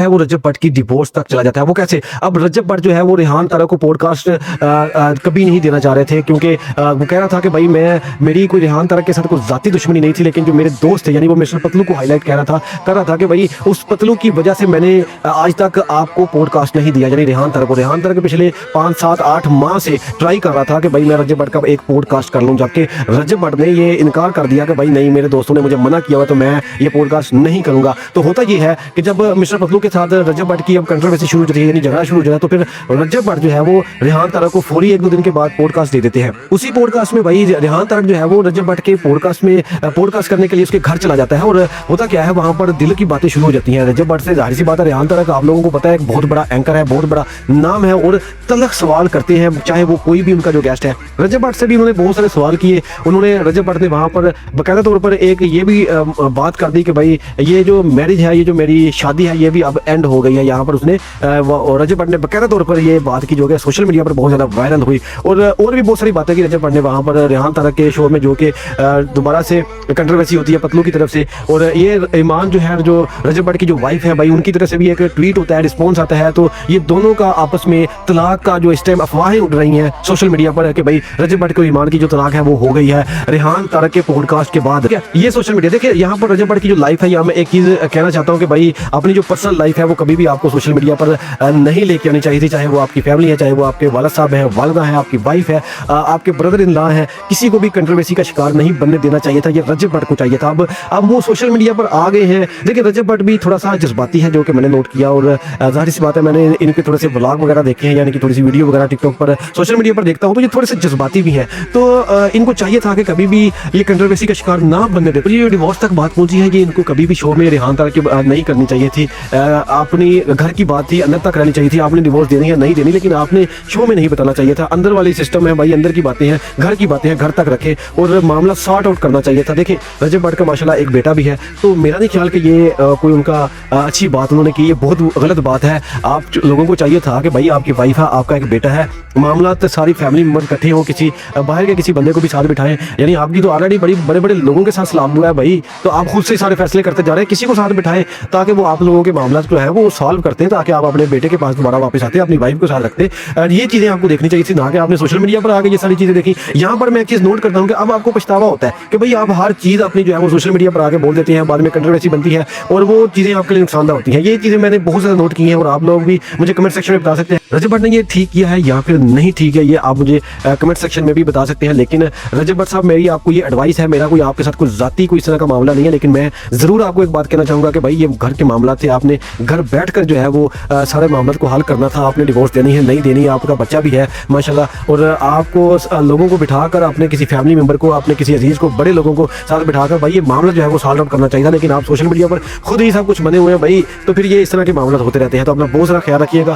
है वो रजब भट्ट की डिवोर्स तक चला जाता है। वो कैसे? अब रजब भट्ट जो है वो रेहान तारा को पॉडकास्ट कभी नहीं देना चाह रहे थे, क्योंकि वो कह रहा था कि भाई मेरी कोई रेहान तारा के साथ कोई जाती दुश्मनी नहीं थी, लेकिन जो मेरे दोस्त थे यानी वो मिस्टर पतलू को हाईलाइट कर रहा था कि भाई उस पतलू की वजह से मैंने आज तक आपको पॉडकास्ट नहीं दिया, यानी रेहान तारा को। रेहान तारा के पिछले 5, 7, 8 माह से ट्राई कर रहा था कि भाई मैं रजब भट्ट का एक पॉडकास्ट कर लूँ, जबकि रजब भट्ट ने ये इनकार कर दिया कि भाई नहीं, मेरे दोस्तों ने मुझे मना किया हुआ तो मैं ये पॉडकास्ट नहीं करूँगा। तो होता ये है कि जब मिस्टर पतलू के साथ रजब भट्ट की अब कंट्रोवर्सी शुरू हो जाती है, यानी झगड़ा शुरू हो जाता है, तो फिर रजब भट्ट जो है वो रेहान तारा को फौरी 1-2 दिन के बाद पॉडकास्ट दे देते हैं। उसी पॉडकास्ट में भाई रेहान तारा जो है वो रजब भट्ट के पॉडकास्ट करने के लिए उसके घर चला जाता है, और होता क्या है वहां पर दिल की बातें शुरू हो जाती हैं रजब भट्ट से। जाहिर सी बात है, रेहान तारा का आप लोगों को पता है एक बहुत बड़ा एंकर है, बहुत बड़ा नाम है, और तलख सवाल करते हैं चाहे वो कोई भी उनका जो गेस्ट है। रजब भट्ट से भी उन्होंने बहुत सारे सवाल किए। उन्होंने रजब भट्ट ने वहां पर बाकायदा तौर पर एक ये भी बात कर दी कि भाई ये जो मैरिज है, ये जो मेरी शादी है, ये भी अब एंड हो गई है। यहाँ पर उसने रजब भट्ट ने बाकायदा तौर पर ये बात की जो कि सोशल मीडिया पर बहुत ज़्यादा वायरल हुई, और भी बहुत सारी बातें की रजब भट्ट ने वहाँ पर रेहान तारा के शो में, जो कि दोबारा से कंट्रोवर्सी होती है पतलू की तरफ से। और ये ईमान जो है, जो रजब भट्ट की जो वाइफ है भाई, उनकी तरफ से भी एक ट्वीट होता है, रिस्पॉन्स आता है। तो ये दोनों का आपस में तलाक का जो इस टाइम अफवाहें उड़ रही हैं सोशल मीडिया पर कि भाई रजब भट्ट को ईमान की जो तलाक है वो हो गई है रेहान तारा के पॉडकास्ट के बाद। ये सोशल मीडिया देखिए, यहाँ पर रजब भट्ट की जो लाइफ है, यहाँ मैं एक चीज़ कहना चाहता हूँ कि भाई अपनी जो पर्सनल लाइफ है वो कभी भी आपको सोशल मीडिया पर नहीं लेके आनी चाहिए थी, चाहे वो आपकी फैमिली है, चाहे वो आपके वालिद साहब हैं, वालिदा है, आपकी वाइफ है, आपके ब्रदर इन लॉ है, किसी को भी कंट्रोवर्सी का शिकार नहीं बनने देना चाहिए था। ये रजब भट्ट को चाहिए था। अब वो सोशल मीडिया पर आ गए हैं। देखिए रजब भट्ट भी थोड़ा सा जज्बाती है, जो कि मैंने नोट किया, और जाहिर सी बात है मैंने इनके थोड़े से व्लॉग वगैरह देखे हैं, यानी कि थोड़ी सी वीडियो वगैरह टिकटॉक पर, सोशल मीडिया पर देखता हूँ, तो ये थोड़े से जज्बाती भी हैं। तो इनको चाहिए था कि कभी भी ये कंट्रोवर्सी का शिकार ना बनने दे। ये डिवोर्स तक बात पहुंची है, ये इनको कभी भी शो में रेहान तारा की नहीं करनी चाहिए थी। अपनी घर की बात थी, अंदर तक रहनी चाहिए थी। आपने डिवोर्स देनी है नहीं देनी, लेकिन आपने शो में नहीं बताना चाहिए था। अंदर वाली सिस्टम है भाई, अंदर की बातें हैं, घर की बातें हैं, घर तक रखे और मामला सॉर्ट आउट करना चाहिए था। देखिए रजब भट्ट का माशाल्लाह एक बेटा भी है, तो मेरा नहीं ख्याल कि ये कोई उनका अच्छी बात उन्होंने की, ये बहुत गलत बात है। आप लोगों को चाहिए था कि भाई आपकी वाइफ है, आपका एक बेटा है, मामला तो सारी फैमिली मेंबर इकट्ठे हो, किसी बाहर के किसी बंदे को भी साथ बिठाएं। यानी आपकी तो ऑलरेडी बड़े बड़े लोगों के साथ सलाम हुआ है भाई, तो आप खुद से सारे फैसले करते जा रहे हैं, किसी को साथ बिठाएं ताकि वो आप लोगों के मामला जो है वो सॉल्व करते हैं, ताकि आप अपने बेटे के पास दोबारा वापस आते, अपनी वाइफ को साथ रखते। ये चीज़ें आपको देखनी चाहिए थी, ना कि आपने सोशल मीडिया पर आके ये सारी चीज़ें देखी। यहाँ पर मैं एक चीज़ नोट करता हूँ कि अब आपको पछतावा होता है कि भाई आप हर चीज़ अपनी जो है वो सोशल मीडिया पर आके बोल देते हैं, बाद में कंट्रोवर्सी बनती है और वो चीज़ें आपके लिए नुकसानदायक होती हैं। ये चीज़ें मैंने बहुत ज़्यादा नोट की हैं, और आप लोग भी मुझे कमेंट सेक्शन में बता सकते हैं रजब भट्ट ने ये ठीक किया है या फिर नहीं ठीक है, ये आप मुझे कमेंट सेक्शन में भी बता सकते हैं। लेकिन रजब भट्ट साहब, मेरी आपको ये एडवाइस है, मेरा कोई आपके साथ कोई जाती कोई इस तरह का मामला नहीं है, लेकिन मैं ज़रूर आपको एक बात कहना चाहूँगा कि भाई ये घर के मामला थे, आपने घर बैठकर जो है वो सारे मामलों को हल करना था। आपने डिवोर्स देनी है नहीं देनी, आपका बच्चा भी है माशाल्लाह, और आपको लोगों को बिठाकर, अपने किसी फैमिली मेम्बर को, अपने किसी अजीज़ को, बड़े लोगों को साथ बिठाकर भाई ये मामला जो है वो सॉल्व आउट करना चाहिए था। लेकिन आप सोशल मीडिया पर खुद ही सब कुछ बने हुए हैं भाई, तो फिर ये इस तरह के मामला होते रहते हैं। तो अपना बहुत सारा ख्याल रखिएगा।